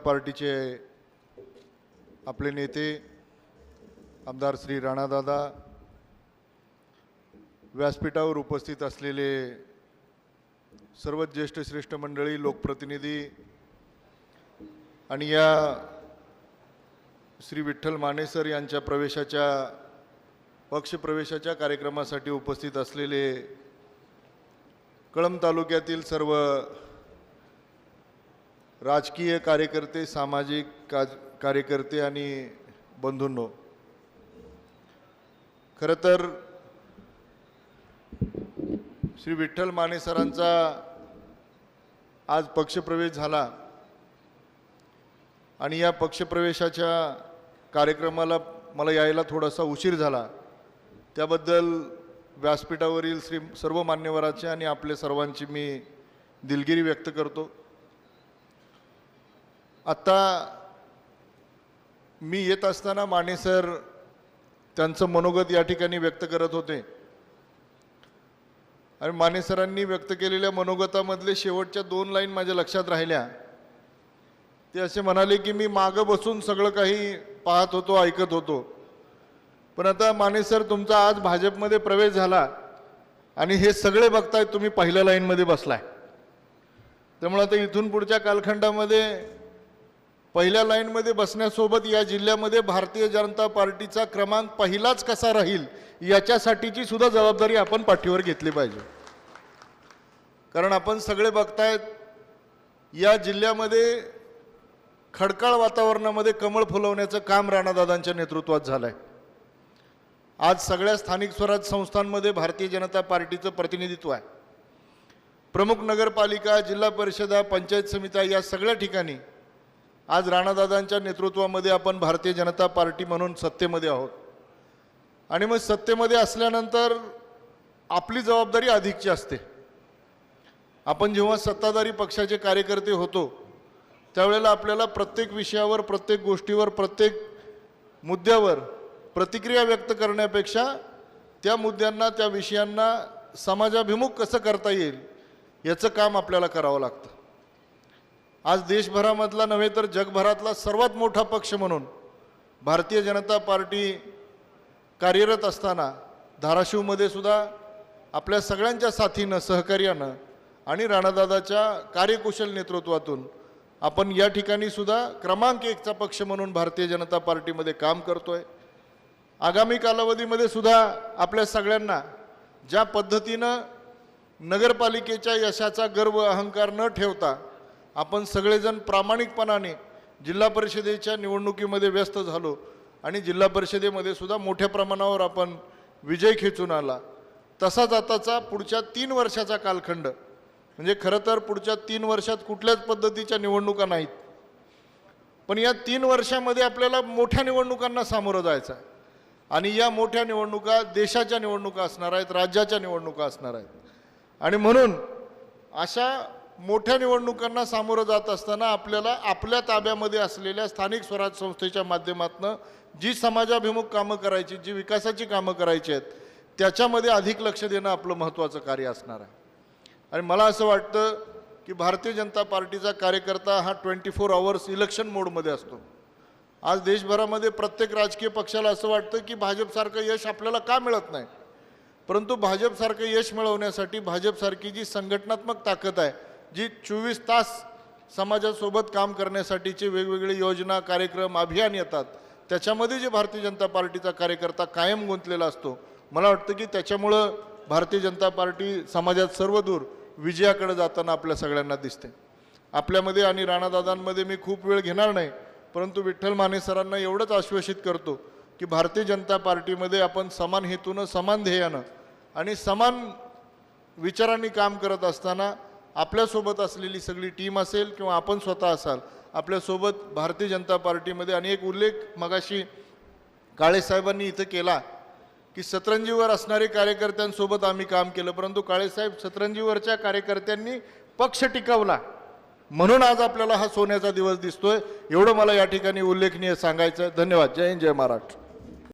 पार्टीचे आपले नेते आमदार श्री राणादादा, व्यासपीठावर उपस्थित असलेले सर्व ज्येष्ठ श्रेष्ठ मंडळी, लोकप्रतिनिधी आणि या श्री विठ्ठल माने सर यांच्या पक्षप्रवेशाच्या कार्यक्रमासाठी उपस्थित असलेले कळंब तालुक्यातील सर्व राजकीय कार्यकर्ते, सामाजिक कार्यकर्ते आणि बंधूंनो, खरं तर श्री विठ्ठल माने सरांचा आज पक्षप्रवेश झाला आणि या पक्षप्रवेशाच्या कार्यक्रमाला मला यायला थोडासा उशीर झाला, त्याबद्दल व्यासपीठावरील सर्व मान्यवरांचे आणि आपले सर्वांची मी दिलगिरी व्यक्त करतो। आता मी येत असताना माने सर त्यांचं मनोगत या ठिकाणी व्यक्त करत होते आणि माने सरांनी व्यक्त केलेल्या मनोगतामधले शेवटच्या 2 लाईन माझ्या लक्षात राहिल्या। ते असे म्हणाले की मी मागं बसून सगळं काही पाहत होतो, ऐकत होतो, पण आता माने सर तुमचा आज भाजपमध्ये प्रवेश झाला आणि हे सगळे बघताय, तुम्ही पहिल्या लाईनमध्ये बसलाय, त्यामुळे आता इथून पुढच्या कालखंडामध्ये पहिल्या लाईनमध्ये बसण्यासोबत या जिल्ह्यामध्ये भारतीय जनता पार्टीचा क्रमांक पहिलाच कसा राहील याच्यासाठीची सुद्धा जबाबदारी आपण पाठीवर घेतली पाहिजे। कारण आपण सगळे बघतायत, या जिल्ह्यामध्ये खडकाळ वातावरणामध्ये कमळ फुलवण्याचं काम राणादादांच्या नेतृत्वात झालंय। आज सगळ्या स्थानिक स्वराज्य संस्थांमध्ये भारतीय जनता पार्टीचं प्रतिनिधित्व आहे। प्रमुख नगरपालिका, जिल्हा परिषदा, पंचायत समित्या या सगळ्या ठिकाणी आज राणादादांच्या नेतृत्वामध्ये आपण भारतीय जनता पार्टी म्हणून सत्तेमध्ये आहोत आणि मग सत्तेमध्ये असल्यानंतर आपली जबाबदारी अधिकची असते। आपण जेव्हा सत्ताधारी पक्षाचे कार्यकर्ते होतो त्यावेळेला आपल्याला प्रत्येक विषयावर, प्रत्येक गोष्टीवर, प्रत्येक मुद्द्यावर प्रतिक्रिया व्यक्त करण्यापेक्षा त्या मुद्द्यांना, त्या विषयांना समाजाभिमुख कसं करता येईल याचं काम आपल्याला करावं लागतं। आज देशभरामधला नव्हे तर जगभरातला सर्वात मोठा पक्ष म्हणून भारतीय जनता पार्टी कार्यरत असताना धाराशिवमध्ये सुद्धा आपल्या सगळ्यांच्या साथीनं, सहकार्यानं आणि राणादादाच्या कार्यकुशल नेतृत्वातून आपण या ठिकाणी सुद्धा क्रमांक 1चा पक्ष म्हणून भारतीय जनता पार्टीमध्ये काम करतोय। आगामी कालावधीमध्ये सुद्धा आपल्या सगळ्यांना ज्या पद्धतीनं नगरपालिकेच्या यशाचा गर्व, अहंकार न ठेवता आपण सगळेजण प्रामाणिकपणाने जिल्हा परिषदेच्या निवडणुकीमध्ये व्यस्त झालो आणि जिल्हा परिषदेमध्ये सुद्धा मोठ्या प्रमाणावर आपण विजय खेचून आला, तसाच आताचा पुढच्या 3 वर्षाचा कालखंड, म्हणजे खरं तर पुढच्या 3 वर्षात कुठल्याच पद्धतीच्या निवडणुका नाहीत, पण या 3 वर्षामध्ये आपल्याला मोठ्या निवडणुकांना सामोरं जायचं आहे आणि या मोठ्या निवडणुका देशाच्या निवडणुका असणार आहेत, राज्याच्या निवडणुका असणार आहेत आणि म्हणून अशा मोठ्या निवडणुकांना सामोरं जात असताना आपल्याला आपल्या ताब्यामध्ये असलेल्या स्थानिक स्वराज्य संस्थेच्या माध्यमातून जी समाजाभिमुख कामं करायची, जी विकासाची कामं करायची आहेत त्याच्यामध्ये अधिक लक्ष देणं आपलं महत्त्वाचं कार्य असणार आहे। आणि मला असं वाटतं की भारतीय जनता पार्टीचा कार्यकर्ता हा 24 आवर्स इलेक्शन मोडमध्ये असतो। आज देशभरामध्ये प्रत्येक राजकीय पक्षाला असं वाटतं की भाजपसारखं यश आपल्याला का मिळत नाही, परंतु भाजपसारखं यश मिळवण्यासाठी भाजपसारखी जी संघटनात्मक ताकद आहे, जी 24 तास समाजासोबत काम करण्यासाठीचे वेगवेगळे योजना, कार्यक्रम, अभियान येतात, त्याच्यामध्ये जे भारतीय जनता पार्टीचा कार्यकर्ता कायम गुंतलेला असतो, मला वाटतं की त्याच्यामुळं भारतीय जनता पार्टी समाजात सर्वदूर विजयाकडे जाताना आपल्या सगळ्यांना दिसते। आपल्यामध्ये आणि राणादादांमध्ये मी खूप वेळ घेणार नाही, परंतु विठ्ठल माने सरांना एवढंच आश्वासित करतो की भारतीय जनता पार्टीमध्ये आपण समान हेतूनं, समान ध्येयानं आणि समान विचारांनी काम करत असताना आपल्यासोबत असलेली सगळी टीम असेल किंवा आपण स्वतः असाल, आपल्यासोबत भारतीय जनता पार्टीमध्ये अनेक उल्लेख मगाशी काळे साहेबांनी इथं केला की सतरंजीवर असणारे कार्यकर्त्यांसोबत आम्ही काम केलं, परंतु काळे साहेब सतरंजीवरच्या कार्यकर्त्यांनी पक्ष टिकवला म्हणून आज आपल्याला हा सोन्याचा दिवस दिसतोय। एवढं मला या ठिकाणी उल्लेखनीय सांगायचं आहे। धन्यवाद। जय हिंद, जय महाराष्ट्र।